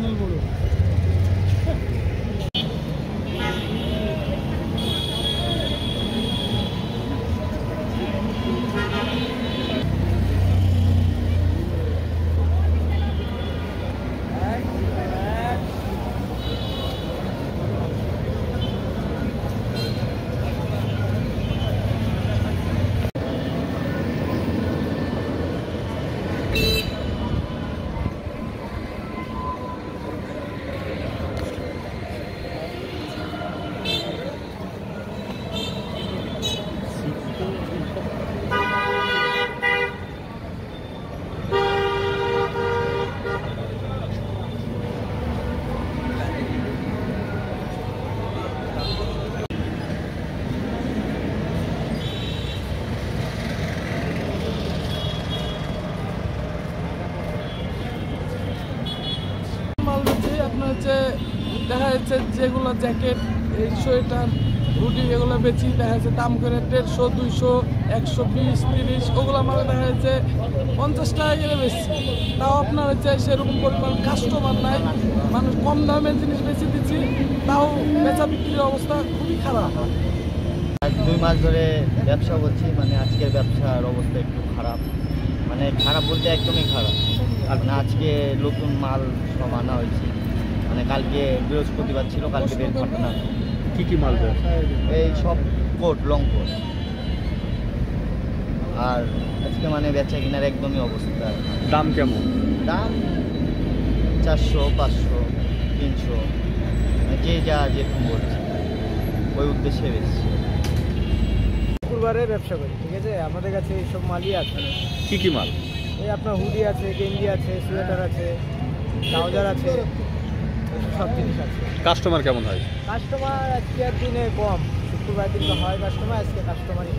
Channel বড়। আপনার হচ্ছে দেখা যাচ্ছে যেগুলো জ্যাকেট, এই সোয়েটার, হুডি এগুলো বেশি দেখা যাচ্ছে দাম করে 150, 200, 120, 30 ওগুলো মানে দেখা যাচ্ছে 50 টাকা করে বেশি। তাও আপনার হচ্ছে সেরকম পরিমাণ কাস্টমার নাই, মানুষ কম দামের জিনিস বেশি দিচ্ছি, তাও বেচা বিক্রির অবস্থা খুবই খারাপ। 2 মাস ধরে ব্যবসা করছি, মানে আজকের ব্যবসার অবস্থা একটু খারাপ, মানে খারাপ বলতে একদমই খারাপ। মানে আজকে নতুন মাল সব আনা হয়েছে, মানে কালকে বৃহস্পতিবার ছিল, কালকে বের ঘটনা। কি মাল দেয়? এই সব কোট, লং কোট। আর আজকে মানে বেচা কেনার একদমই অবস্থা। দাম কেমন? দাম 400, 500, 300, যে যা যেরকম বলছে ওই উদ্দেশ্যে বেশি। শুক্রবারে ব্যবসা করি, ঠিক আছে। আমাদের কাছে এইসব মালই আছে। কি মাল? এই আপনার হুডি আছে, গেঞ্জি আছে, সোয়েটার আছে, ট্রাউজার আছে, সব জিনিস আছে। কাস্টমার কেমন হয়? কাস্টমার আজকের দিনে কম, শুক্রবার দিন হয় কাস্টমার, আজকে কাস্টমারই